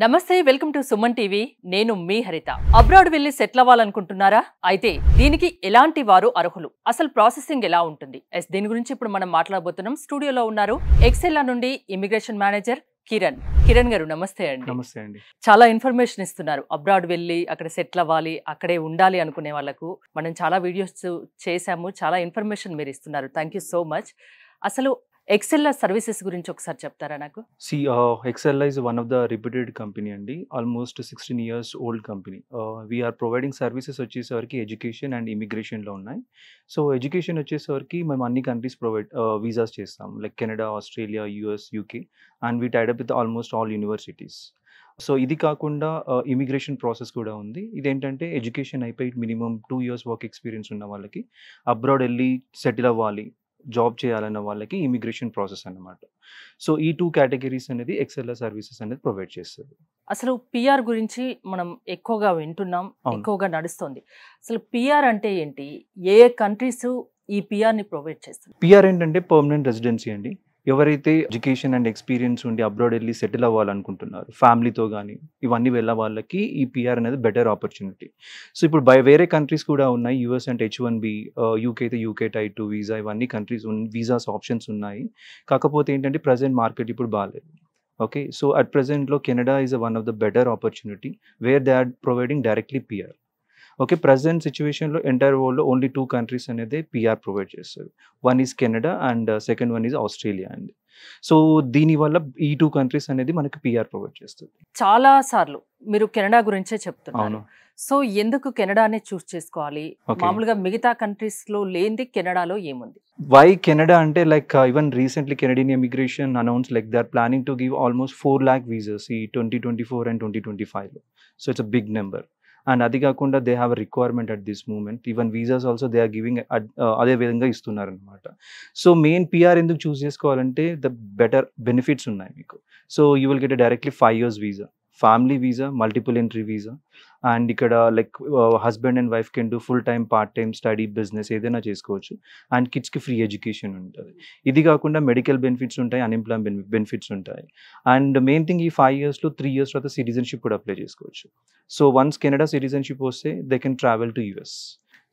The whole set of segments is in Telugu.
నమస్తే వెల్కమ్ టు సుమన్ టీవీ నేను మీ హరిత అబ్రాడ్ వెళ్ళి సెటిల్ అవ్వాలనుకుంటున్నారా అయితే దీనికి ఎలాంటి వారు అర్హులు అసలు ప్రాసెసింగ్ ఎలా ఉంటుంది దీని గురించి ఇప్పుడు మనం మాట్లాడబోతున్నాం స్టూడియోలో ఉన్నారు ఎక్సెల్లా నుండి ఇమిగ్రేషన్ మేనేజర్ కిరణ్ గారు నమస్తే అండి. నమస్తే అండి. చాలా ఇన్ఫర్మేషన్ ఇస్తున్నారు. అబ్రాడ్ వెళ్ళి అక్కడ సెటిల్ అవ్వాలి అక్కడే ఉండాలి అనుకునే వాళ్ళకు మనం చాలా వీడియోస్ చేశాము. చాలా ఇన్ఫర్మేషన్ మీరు ఇస్తున్నారు. Thank you so much. అసలు ఎక్సెల్లా సర్వీసెస్ గురించి ఒకసారి చెప్తారా నాకు? Excella is one of the reputed company అండి. Almost 16 years old company. We are providing services వచ్చేసరికి ఎడ్యుకేషన్ అండ్ ఇమిగ్రేషన్లో ఉన్నాయి. సో ఎడ్యుకేషన్ వచ్చేసరికి మేము అన్ని కంట్రీస్ వీసాస్ చేస్తాం, like Canada, Australia, US, UK, and we tied up with almost all universities. So ఇది కాకుండా ఇమిగ్రేషన్ ప్రాసెస్ కూడా ఉంది. ఇదేంటంటే ఎడ్యుకేషన్ అయిపోయి మినిమం 2 years వర్క్ ఎక్స్పీరియన్స్ ఉన్న వాళ్ళకి, అబ్రాడ్ వెళ్ళి సెటిల్ అవ్వాలి, జాబ్ చేయాలన్న వాళ్ళకి ఇమిగ్రేషన్ ప్రాసెస్ అన్నమాట. సో ఈ 2 కేటగిరీస్ అనేది ఎక్సెల్లా సర్వీసెస్ అనేది ప్రొవైడ్ చేస్తుంది. అసలు పిఆర్ గురించి మనం ఎక్కువగా వింటున్నాం, ఎక్కువగా నడుస్తుంది. అసలు పిఆర్ అంటే ఏంటి? ఏ కంట్రీస్ ఈ పిఆర్ ని ప్రొవైడ్ చేస్తుంది? పిఆర్ ఏంటంటే పర్మనెంట్ రెసిడెన్సీ అండి. ఎవరైతే ఎడ్యుకేషన్ అండ్ ఎక్స్పీరియన్స్ ఉండి అబ్రాడ్ వెళ్ళి సెటిల్ అవ్వాలనుకుంటున్నారు, ఫ్యామిలీతో కానీ ఇవన్నీ వెళ్ళ వాళ్ళకి ఈ పిఆర్ అనేది బెటర్ ఆపర్చునిటీ. సో ఇప్పుడు వేరే కంట్రీస్ కూడా ఉన్నాయి. యూఎస్ అంటే H1B, యూకే అయితే యూకే టైప్ 2 వీసా, ఇవన్నీ కంట్రీస్ వీసాస్ ఆప్షన్స్ ఉన్నాయి. కాకపోతే ఏంటంటే ప్రజెంట్ మార్కెట్ ఇప్పుడు బాగాలేదు. ఓకే, సో అట్ ప్రెసెంట్లో Canada is one of the better opportunity where they are providing directly PR. Okay, present సిచ్యువేషన్లో ఎంటైర్ వరల్డ్లో ఓన్లీ 2 కంట్రీస్ అనేది పిఆర్ ప్రొవైడ్ చేస్తారు. One is Canada and second one is Australia అండి. సో దీనివల్ల ఈ 2 కంట్రీస్ అనేది మనకి పిఆర్ ప్రొవైడ్ చేస్తుంది. చాలా సార్లు మీరు కెనడా గురించే చెప్తున్నారు. అవును. సో ఎందుకు కెనడానే చూస్ చేసుకోవాలి? మామూలుగా మిగతా కంట్రీస్ లో లేనిది కెనడాలో ఏముంది? వై కెనడా అంటే like even recently Canadian immigration announce like they are planning to give almost 4 lakh visas ఈ 2024 and 2025లో. So it's a big number. And అది కాకుండా they have a requirement at this moment. Even visas also they are giving అదే విధంగా ఇస్తున్నారు అనమాట. సో మెయిన్ పిఆర్ ఎందుకు చూస్ చేసుకోవాలంటే ద బెటర్ బెనిఫిట్స్ ఉన్నాయి మీకు. So you will get directly 5 years visa, family visa, multiple entry visa, and ఇక్కడ like husband and wife can do full time, part time, study, business ఏదైనా చేసుకోవచ్చు. అండ్ కిడ్స్కి ఫ్రీ ఎడ్యుకేషన్ ఉంటుంది. ఇది కాకుండా మెడికల్ బెనిఫిట్స్ ఉంటాయి, అన్ఎంప్లాయ్మెంట్ బెనిఫిట్స్ ఉంటాయి. అండ్ మెయిన్ థింగ్ ఈ 5 yearsలో 3 years తర్వాత సిటిజన్షిప్ కూడా అప్లై చేసుకోవచ్చు. సో వన్స్ కెనడా సిటిజన్షిప్ వస్తే they can travel to US.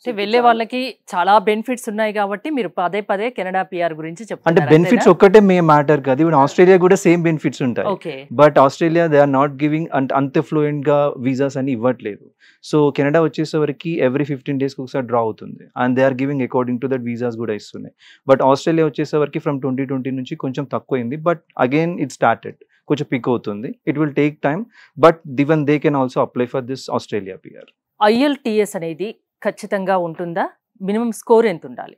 అంటే వెళ్ళే వాళ్ళకి చాలా బెనిఫిట్స్ ఉన్నాయి కాబట్టి మీరు పదే పదే కెనడా పిఆర్ గురించి చెప్తారు. అంటే బెనిఫిట్స్ ఒక్కటే మే మ్యాటర్ కాదు, ఇప్పుడు ఆస్ట్రేలియా కూడా సేమ్ బెనిఫిట్స్ ఉంటాయి. But Australia they are not giving అంత ఫ్లూయెంట్ గా వీసాస్ అని ఇవ్వట్లేదు. సో కెనడా వచ్చేసరికి ఎవ్రీ 15 days ఒకసారి డ్రా అవుతుంది, and they are giving according to that visas కూడా ఇస్తున్నాయి. బట్ ఆస్ట్రేలియా వచ్చేసరికి ఫ్రమ్ 2020 నుంచి కొంచెం తక్కువైంది, బట్ అగైన్ ఇట్ స్టార్టెడ్, కొంచెం పిక్ అవుతుంది. It will take time, but even they can also apply for this Australia PR. IELTS అనేది ఖచ్చితంగా ఉంటుందా? మినిమం స్కోర్ ఎంత ఉండాలి?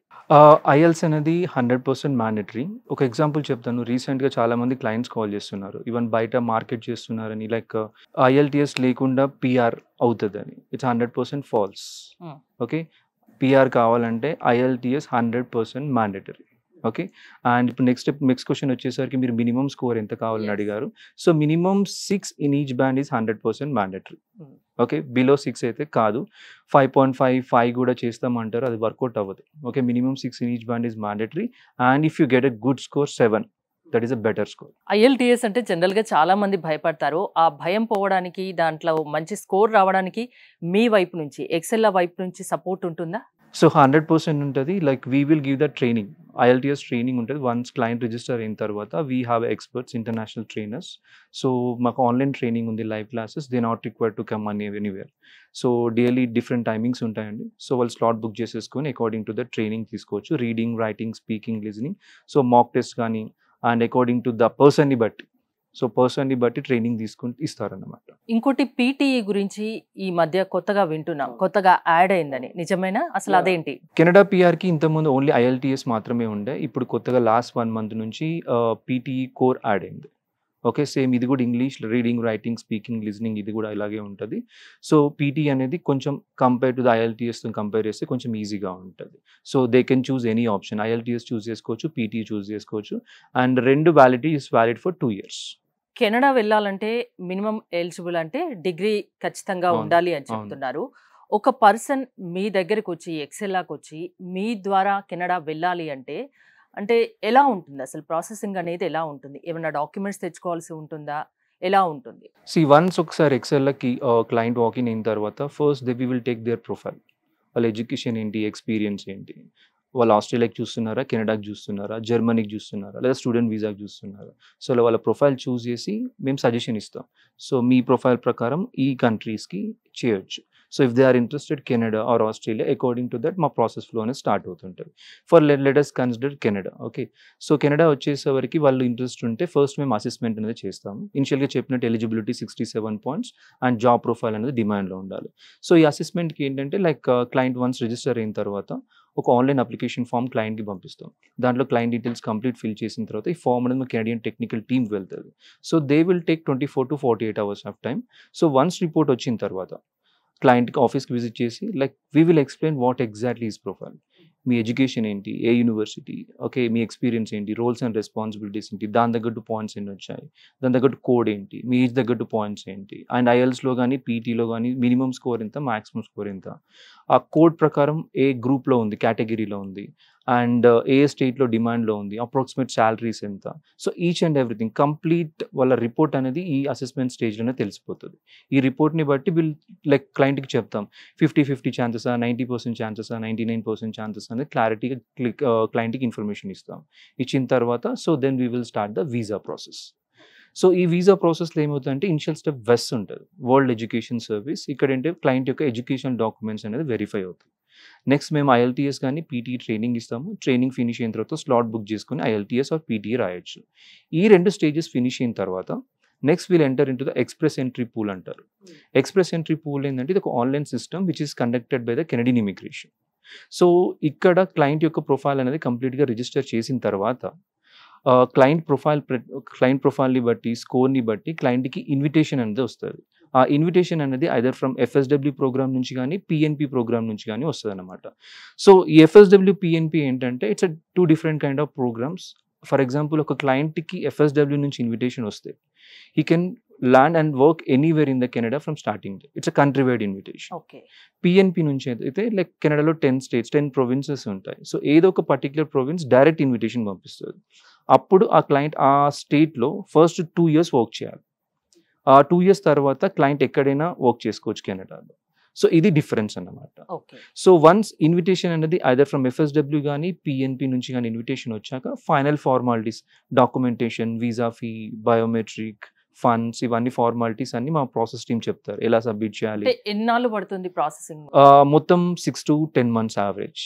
ఐఎల్స్ అనేది 100% మ్యాండేటరీ. ఒక ఎగ్జాంపుల్ చెప్తాను. రీసెంట్గా చాలా మంది క్లయింట్స్ కాల్ చేస్తున్నారు, ఈవెన్ బయట మార్కెట్ చేస్తున్నారని, లైక్ IELTS లేకుండా పిఆర్ అవుతుందని. It's 100% false. ఓకే, పిఆర్ కావాలంటే IELTS 100% మ్యాండేటరీ. ఓకే, అండ్ ఇప్పుడు నెక్స్ట్ క్వశ్చన్ వచ్చేసరికి మీరు మినిమం స్కోర్ ఎంత కావాలని అడిగారు. So minimum 6 in each band is 100% mandatory. Okay, below 6 అయితే కాదు. 5.5, 5 కూడా చేస్తామంటారు, అది వర్కౌట్ అవ్వదు. Okay, minimum 6 in each band is mandatory. And if you get a good score 7, that is a better score. IELTS అంటే జనరల్ గా చాలా మంది భయపడతారు. ఆ భయం పోవడానికి, దాంట్లో మంచి స్కోర్ రావడానికి మీ వైపు నుంచి, ఎక్సెల్లా వైపు నుంచి సపోర్ట్ ఉంటుందా? సో 100% ఉంటుంది. Like we will give the training, IELTS training ఉంటుంది. వన్స్ క్లయింట్ రిజిస్టర్ అయిన తర్వాత we have experts, international trainers. So మాకు ఆన్లైన్ ట్రైనింగ్ ఉంది, live classes. They not required to come anywhere. So daily different timings ఉంటాయండి. సో వాళ్ళు స్లాట్ బుక్ చేసేసుకొని అకార్డింగ్ టు ద ట్రైనింగ్ తీసుకోవచ్చు. Reading, writing, speaking, listening. So mock test కానీ, అండ్ అకార్డింగ్ టు ద పర్సన్ని బట్టి, సో పర్సన్ని బట్టి ట్రైనింగ్ తీసుకుని ఇస్తారన్నమాట. ఇంకోటి PTE గురించి ఈ మధ్య కొత్తగా వింటున్నాం, కొత్తగా యాడ్ అయిందని, నిజమేనా? అసలు అదేంటి? కెనడా పిఆర్కి ఇంతకుముందు ఓన్లీ IELTS మాత్రమే ఉండే. ఇప్పుడు కొత్తగా లాస్ట్ 1 month నుంచి PTE కోర్ యాడ్ అయింది. ఓకే, సేమ్ ఇది కూడా English, reading, writing, speaking, listening ఇది కూడా ఇలాగే ఉంటుంది. సో PTE అనేది కొంచెం compare to the IELTS compare చేస్తే కొంచెం ఈజీగా ఉంటుంది. So they can choose any option. IELTS చూస్ చేసుకోవచ్చు, PTE చూస్ చేసుకోవచ్చు. And 2 validity is valid for 2 years. Canada వెళ్ళాలంటే మినిమం ఎలిజిబుల్ అంటే డిగ్రీ ఖచ్చితంగా ఉండాలి అని చెప్తున్నారు. ఒక పర్సన్ మీ దగ్గరకు వచ్చి, ఎక్సెల్లాకి వచ్చి మీ ద్వారా కెనడా వెళ్ళాలి అంటే ఎలా ఉంటుంది? అసలు ప్రాసెసింగ్ అనేది ఎలా ఉంటుంది? ఏమైనా డాక్యుమెంట్స్ తెచ్చుకోవాల్సి ఉంటుందా? ఎలా ఉంటుంది? వన్స్ ఒకసారి ఎక్సెల్‌కి క్లయింట్ వాకిన్ అయిన తర్వాత first we will take their profile. వాళ్ళ ఎడ్యుకేషన్ ఏంటి? ఎక్స్‌పీరియన్స్ ఏంటి? వాళ్ళు ఆస్ట్రేలియాకి చూస్తున్నారా? కెనడాకి చూస్తున్నారా? జర్మనీకి చూస్తున్నారా? లేదా స్టూడెంట్ వీసాకి చూస్తున్నారా? సో, అలా వాళ్ళ ప్రొఫైల్ చూస్ చేసి మేము సజెషన్ ఇస్తాం. సో, మీ ప్రొఫైల్ ప్రకారం ఈ కంట్రీస్‌కి చేయొచ్చు. So, if they are interested Canada or Australia according to that మా ప్రాసెస్ ఫ్లో అనేది స్టార్ట్ అవుతుంటది. Let us consider Canada. Okay. So, Canada వచ్చేసరికి వాళ్ళు ఇంట్రెస్ట్ ఉంటే ఫస్ట్ మేము అసెస్మెంట్ అనేది చేస్తాము. ఇనిషియల్‌గా చెప్పినట్టు eligibility 67 points and job profile అనేది డిమాండ్‌లో ఉండాలి. సో, ఈ అసెస్మెంట్‌కి ఏంటంటే క్లయింట్ వన్స్ రిజిస్టర్ అయిన తర్వాత ఒక ఆన్‌లైన్ అప్లికేషన్ ఫార్మ్ క్లయింట్‌కి పంపిస్తాం. దాంట్లో క్లయింట్ డీటెయిల్స్ కంప్లీట్ ఫిల్ చేసిన తర్వాత ఈ ఫార్మ్ అనేది మా కెనడియన్ టెక్నికల్ టీమ్‌కి వెళ్తది. So, they will take 24-48 hours of time. So, once report వచ్చిన తర్వాత క్లయింట్‌కి ఆఫీస్‌కి విజిట్ చేసి we will explain what exactly his profile. మీ ఎడ్యుకేషన్ ఏంటి? ఏ యూనివర్సిటీ? ఓకే. మీ ఎక్స్‌పీరియన్స్ ఏంటి? రోల్స్ అండ్ రెస్పాన్సిబిలిటీస్ ఏంటి? దాని తగ్గట్టు పాయింట్స్ ఎన్నొచ్చాయి? దాని తగ్గట్టు కోడ్ ఏంటి? మీ ఏజ్ తగ్గట్టు పాయింట్స్ ఏంటి? అండ్ ఐఎల్టీఎస్‌లో గాని, పీటీలో గాని మినిమమ్ స్కోర్ ఎంత? మాక్సిమమ్ స్కోర్ ఎంత? ఆ కోడ్ ప్రకారం ఏ గ్రూప్‌లో ఉంది? కేటగిరీలో ఉంది? అండ్ ఏ స్టేట్‌లో డిమాండ్‌లో ఉంది? అప్రాక్సిమేట్ సాలరీస్ ఎంత? So, each and everything complete వాళ్ళ రిపోర్ట్ అనేది ఈ అసెస్మెంట్ స్టేజ్‌లోనే తెలిసిపోతది. ఈ రిపోర్ట్‌ని బట్టి క్లయింట్‌కి చెప్తాం. 50-50 ఛాన్సెసా? 90% ఛాన్సెసా? 99% ఛాన్సెస్ అనేది క్లారిటీగా క్లయింట్‌కి ఇన్ఫర్మేషన్ ఇస్తాం. ఇచ్చిన తర్వాత then we will start the visa process. So, ఈ వీసా ప్రాసెస్‌లో ఏమవుతుందంటే ఇనిషియల్ స్టెప్ వెస్ ఉంటది. World education service. ఇక్కడేంటి క్లయింట్ యొక్క ఎడ్యుకేషన్ డాక్యుమెంట్స్ అనేది వెరిఫై అవుతాయి. నెక్స్ట్ మేము ఐఎల్టీఎస్ గాని, పీటీ ట్రైనింగ్ ఇస్తాము. ట్రైనింగ్ ఫినిష్ అయిన తర్వాత స్లాట్ బుక్ చేసుకొని ఐఎల్టీఎస్ ఆర్ పీటీ రాయొచ్చు. ఈ 2 స్టేజెస్ ఫినిష్ అయిన తర్వాత next will enter into the express entry pool అంటారు. ఎక్స్‌ప్రెస్ ఎంట్రీ పూల్ ఏందంటే ఇది ఒక online system which is conducted by the Canadian immigration. So, ఇక్కడ క్లయింట్ యొక్క ప్రొఫైల్ అనేది కంప్లీట్‌గా రిజిస్టర్ చేసిన తర్వాత క్లయింట్ ప్రొఫైల్‌ని బట్టి, స్కోర్‌ని బట్టి క్లయింట్‌కి ఇన్విటేషన్ అనేది వస్తది. ఆ ఇన్విటేషన్ అనేది ఐదర్ ఫ్రమ్ ఎఫ్ఎస్‌డబ్ల్యూ ప్రోగ్రామ్ నుంచి గాని, పీఎన్‌పీ ప్రోగ్రామ్ నుంచి గాని వస్తదనమాట. సో, ఈ ఎఫ్ఎస్‌డబ్ల్యూ, పీఎన్‌పీ ఏంటంటే it's 2 different kind of programmes. For example ఒక క్లయింట్‌కి ఎఫ్ఎస్‌డబ్ల్యూ నుంచి ఇన్విటేషన్ వస్తే he can land and work anywhere in the Canada from starting day. It's country wide invitation. Okay. PNP నుంచి అయితే కెనడాలో 10 స్టేట్స్, 10 ప్రొవిన్సెస్ ఉంటాయి. సో, ఏదో ఒక పర్టిక్యులర్ ప్రొవిన్స్ డైరెక్ట్ ఇన్విటేషన్ పంపిస్తది. అప్పుడు ఆ క్లయింట్ ఆ స్టేట్‌లో ఫస్ట్ 2 ఇయర్స్ వర్క్ చేయాలి. ఆ 2 ఇయర్స్ తర్వాత క్లయింట్ ఎక్కడైనా వర్క్ చేసుకోవచ్చు కెనడాలో. సో, ఇది డిఫరెన్స్ అన్నమాట. ఓకే. సో, వన్స్ ఇన్విటేషన్ అనేది ఐదర్ ఫ్రమ్ ఎఫ్ఎస్‌డబ్ల్యూ గాని, పీఎన్‌పీ నుంచి గాని ఇన్విటేషన్ వచ్చాక final formalities, documentation, visa fee, biometric, funds ఇవన్నీ ఫార్మాలిటీస్ అన్నీ మా ప్రాసెస్ టీమ్ చెప్తారు. ఎలా సబ్మిట్ చేయాలి? అంటే ఎన్నాళ్ళు పడుతుంది ప్రాసెసింగ్? మొత్తం 6-10 మంత్స్ యావరేజ్.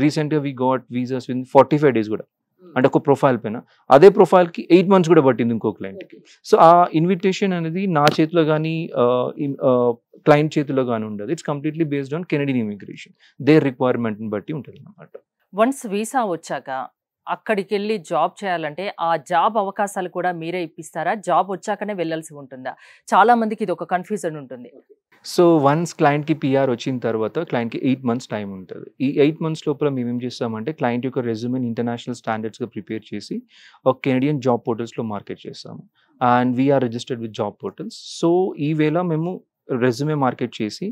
రీసెంట్‌గా we got visas with 45 days గూడా. అంటే ఒక ప్రొఫైల్ పైన. అదే ప్రొఫైల్‌కి 8 మంత్స్ గూడా పట్టింది ఇంకో క్లయింట్‌కి. సో, ఆ ఇన్విటేషన్ అనేది నా చేతిలో గాని క్లయింట్ చేతిలో గాని ఉండదు. It's completely based on Canadian immigration. Their రిక్వైర్మెంట్‌ని బట్టి ఉంటదన్నమాట. వన్స్ వీసా వచ్చాక అక్కడికెళ్ళి జాబ్ చేయాలంటే ఆ జాబ్ అవకాశాలు కూడా మీరే ఇప్పిస్తారా? జాబ్ వచ్చాకనే వెళ్ళాల్సి ఉంటుందా? చాలా మందికి ఇది ఒక కన్‌ఫ్యూజన్ ఉంటుంది. సో, వన్స్ క్లయింట్‌కి పీఆర్ వచ్చిన తర్వాత క్లయింట్‌కి 8 మంత్స్ టైమ్ ఉంటది. ఈ 8 మంత్స్ లోపల మేమేం చేస్తామంటే క్లయింట్ యొక్క రెజ్యూమెని ఇంటర్నేషనల్ స్టాండర్డ్స్‌గా ప్రిపేర్ చేసి ఒక కెనడియన్ జాబ్ పోర్టల్స్‌లో మార్కెట్ చేస్తాము. And we are registered with job portals. So, ఈ వేళ మేము రెజ్యూమే మార్కెట్ చేసి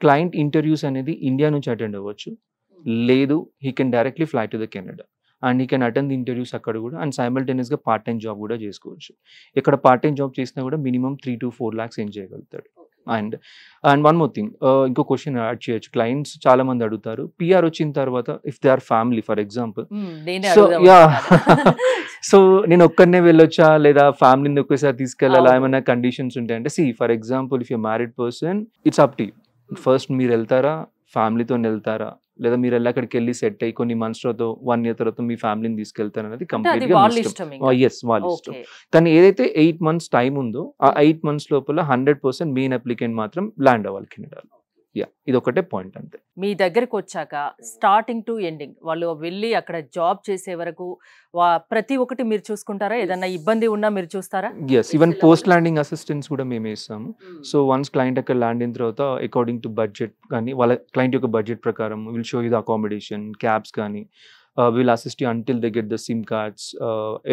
క్లయింట్ ఇంటర్వ్యూస్ అనేది ఇండియా నుంచి అటెండ్ అవ్వచ్చు. లేదు he can directly fly to the Canada. And he can attend the interviews అక్కడ గూడా అండ్ సైమల్టేనియస్‌గా పార్ట్ టైమ్ జాబ్ గూడా చేసుకోవచ్చు. ఇక్కడ పార్ట్ టైమ్ జాబ్ చేసినా గూడా మినిమమ్ 3-4 లాక్స్ ఎర్న్ చేయగలుగుతాడు. అండ్ వన్ మోర్ థింగ్ ఇంకో క్వెషన్ యాడ్ చేయొచ్చు. క్లయింట్స్ చాలా మంది అడుగుతారు. పీఆర్ వచ్చిన తర్వాత if they are family for example. నేనే సో, అడుగుదాం యాహ్! అనుకున్నాను. సో, నేను ఒక్కడినే వెళ్ళొచ్చా? లేదా ఫ్యామిలీని ఒకేసారి తీసుకెళ్ళాలా? అవును. ఏమన్నా కండిషన్స్ ఉంటాయంటే for example if you married person it's up to you. First మీరెళ్తారా? ఫ్యామిలీతోనెళ్తారా? లేదా మీరెళ్లి అక్కడికెళ్లి సెట్ అయ్యి కొన్ని మంత్స్ తర్వాత 1 ఇయర్ తర్వాత మీ ఫ్యామిలీని తీసుకెళ్తారనేది అంటే అది కంప్లీట్‌గా మీ వాళ్ళ ఇష్టం. ఇష్టం ఇంకా. యెస్. వాళ్ళ ఇష్టం. ఓకే. కానీ ఏదైతే 8 మంత్స్ టైమ్ ఉందో ఆ 8 మంత్స్ లోపల 100% మెయిన్ అప్లికెంట్ మాత్రం ల్యాండ్ అవ్వాలి కెనడాలో. ఇదొక్కటే పాయింట్ అంతే. మీ దగ్గరకొచ్చాక స్టార్టింగ్ టు ఎండింగ్ వాళ్ళు వెళ్ళి అక్కడ జాబ్ చేసే వరకు ప్రతి ఒక్కటి మీరు చూసుకుంటారా? ఏదన్నా ఇబ్బంది ఉన్నా మీరు చూస్తారా? ఈవెన్ పోస్ట్ ల్యాండింగ్ అసిస్టెన్స్ కూడా మేమే ఇస్తాము. సో, వన్స్ క్లయింట్ అక్కడ ల్యాండ్ అయిన తర్వాత అకార్డింగ్ టు బడ్జెట్ కానీ వాళ్ళ క్లయింట్ యొక్క బడ్జెట్ ప్రకారం will show you the accommodation, cabs కానీ will assist you until they get the SIM cards,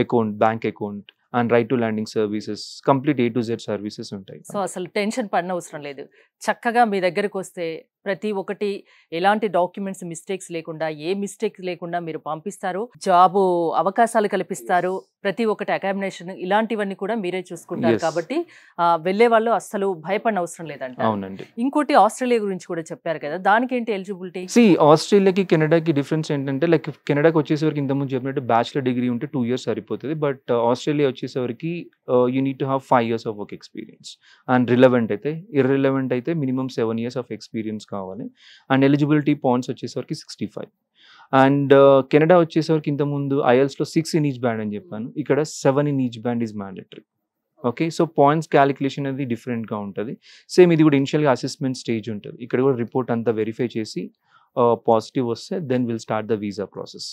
account, bank account and right to landing services complete A to Z services ఉంటాయి. సో, అసలు టెన్షన్ పడనవసరం లేదు. చక్కగా మీ దగ్గరకొస్తే ప్రతి ఒక్కటి ఎలాంటి డాక్యుమెంట్స్ మిస్టేక్స్ లేకుండా, ఏ మిస్టేక్ లేకుండా మీరు పంపిస్తారు. జాబు అవకాశాలు కల్పిస్తారు. ప్రతి ఒక్కటి అకామిడేషన్ ఇలాంటివన్నీ కూడా మీరే చూసుకుంటారు Yes. కాబట్టి వెళ్ళే వాళ్ళు అస్సలు భయపడిన అవసరం లేదంట. అవునండి. ఇంకోటి ఆస్ట్రేలియా గురించి కూడా చెప్పారు కదా, దానికి ఏంటి ఎలిజిబిలిటీ? ఆస్ట్రేలియాకి కెనడాకి డిఫరెన్స్ ఏంటంటే లైక్ కెనడాకి వచ్చేసరికి ఇంతకుముందు చెప్పినట్టు బ్యాచిలర్ డిగ్రీ ఉంటే 2 years సరిపోతుంది. బట్ ఆస్ట్రేలియా వచ్చేసరికి you need to have 5 years of work experience. And relevant అయితే, ఇర్రిలవెంట్ అయితే మినిమం 7 years ఆఫ్ ఎక్స్పీరియన్స్ కావాలి. అండ్ ఎలిజిబిలిటీ పాయింట్స్ వచ్చేసరికి 65. అండ్ కెనడా వచ్చేసరికి ఇంతకుముందు ఐఎల్స్లో 6 in each band అని చెప్పాను, ఇక్కడ 7 in each band is mandatory. Okay, so points calculation అనేది డిఫరెంట్గా ఉంటుంది. సేమ్ ఇది కూడా ఇనిషియల్గా అసెస్మెంట్ స్టేజ్ ఉంటుంది. ఇక్కడ కూడా రిపోర్ట్ అంతా వెరిఫై చేసి పాజిటివ్ వస్తే then will start the visa process.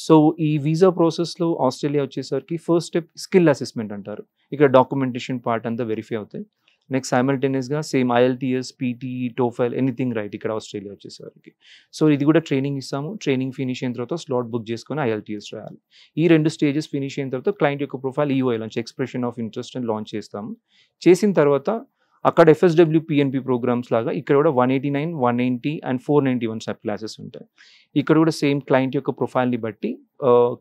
So ఈ వీసా ప్రాసెస్లో ఆస్ట్రేలియా వచ్చేసరికి ఫస్ట్ స్టెప్ స్కిల్ అసెస్మెంట్ అంటారు. ఇక్కడ డాక్యుమెంటేషన్ పార్ట్ అంతా వెరిఫై అవుతాయి. నెక్స్ట్ సైమల్టేనియస్గా same IELTS, PT, TOEFL anything right ఇక్కడ ఆస్ట్రేలియా వచ్చేసరికి. సో ఇది కూడా ట్రైనింగ్ ఇస్తాము. ట్రైనింగ్ ఫినిష్ అయిన తర్వాత స్లాట్ బుక్ చేసుకొని IELTS రాయాలి. ఈ 2 స్టేజెస్ ఫినిష్ అయిన తర్వాత క్లయింట్ యొక్క profile EOI launch, expression of interest అని లాంచ్ చేస్తాము. చేసిన తర్వాత అక్కడ FSW PNP ప్రోగ్రామ్స్ లాగా ఇక్కడ కూడా 189, 190 అండ్ 491 సబ్ క్లాసెస్ ఉంటాయి. ఇక్కడ కూడా సేమ్ క్లయింట్ యొక్క ప్రొఫైల్ని బట్టి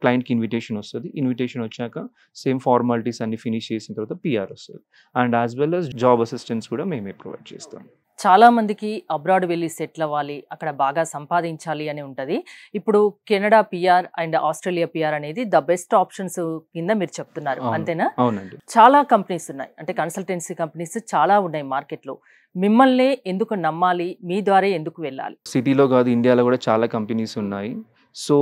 క్లయింట్కి ఇన్విటేషన్ వస్తుంది. ఇన్విటేషన్ వచ్చాక సేమ్ ఫార్మాలిటీస్ అన్ని ఫినిష్ చేసిన తర్వాత PR వస్తుంది. And as well as job assistance కూడా మేమే ప్రొవైడ్ చేస్తాం. చాలా మందికి అబ్రాడ్ వెళ్ళి సెటిల్ అవ్వాలి, అక్కడ బాగా సంపాదించాలి అని ఉంటుంది. ఇప్పుడు Canada PR and Australia PR అనేది ద బెస్ట్ ఆప్షన్స్ కింద మీరు చెప్తున్నారు, అంతేనా? అవునండి. చాలా కంపెనీస్ ఉన్నాయి, అంటే కన్సల్టెన్సీ కంపెనీస్ చాలా ఉన్నాయి మార్కెట్లో. మిమ్మల్ని ఎందుకు నమ్మాలి, మీ ద్వారా ఎందుకు వెళ్ళాలి? సిటీలో కాదు, ఇండియాలో కూడా చాలా కంపెనీస్ ఉన్నాయి. సో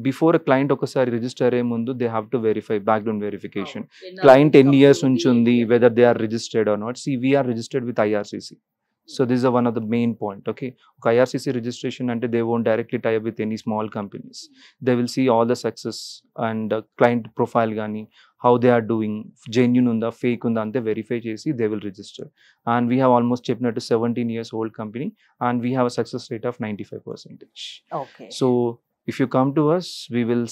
బిఫోర్ క్లయింట్ ఒకసారి రిజిస్టర్ అయ్యే ముందు they have to verify background verification. Client ఎన్ని ఇయర్స్ నుంచి ఉంది, whether they are registered or not. We are registered with IRCC. So this is one of the main point. Okay, IRCC registration ante they won't directly tie up with any small companies. They will see all the success and client profile gani, how they are doing, genuine unda, fake unda ante verify chesi they will register. And we have almost chepnattu 17 years old company and we have a success rate of 95%. Okay. So if you come to us, we will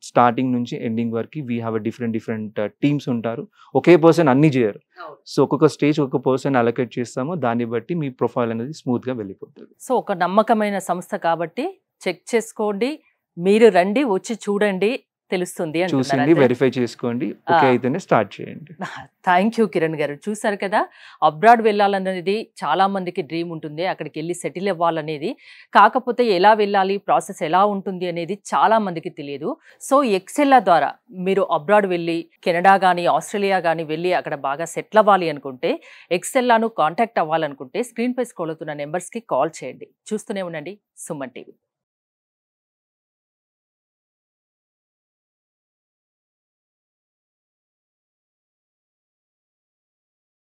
starting నుంచి ఎండింగ్ వరకు we have a different teams ఉంటారు. ఒకే పర్సన్ అన్ని చేయరు. సో ఒక్కొక్క స్టేజ్ ఒక్కొక్క పర్సన్ అలొకేట్ చేస్తాము. దాన్ని బట్టి మీ ప్రొఫైల్ అనేది స్మూత్ గా వెళ్ళిపోతుంది. సో ఒక నమ్మకమైన సంస్థ కాబట్టి చెక్ చేసుకోండి, మీరు రండి, వచ్చి చూడండి, తెలుస్తుంది, చూసింది వెరిఫై చేసుకోండి, ఓకే అయితేనే స్టార్ట్ చేయండి. థ్యాంక్ యూ కిరణ్ గారు. చూసారు కదా, అబ్రాడ్ వెళ్ళాలనేది చాలా మందికి డ్రీమ్ ఉంటుంది, అక్కడికి వెళ్ళి సెటిల్ అవ్వాలనేది. కాకపోతే ఎలా వెళ్ళాలి, ప్రాసెస్ ఎలా ఉంటుంది అనేది చాలా మందికి తెలియదు. సో ఎక్సెల్లా ద్వారా మీరు అబ్రాడ్ వెళ్ళి కెనడా కానీ ఆస్ట్రేలియా కానీ వెళ్ళి అక్కడ బాగా సెటిల్ అవ్వాలి అనుకుంటే, ఎక్సెల్లాను కాంటాక్ట్ అవ్వాలనుకుంటే స్క్రీన్ పై స్క్రోల్ అవుతున్న నెంబర్స్కి కాల్ చేయండి. చూస్తూనే ఉండండి సుమన్ టీవీ.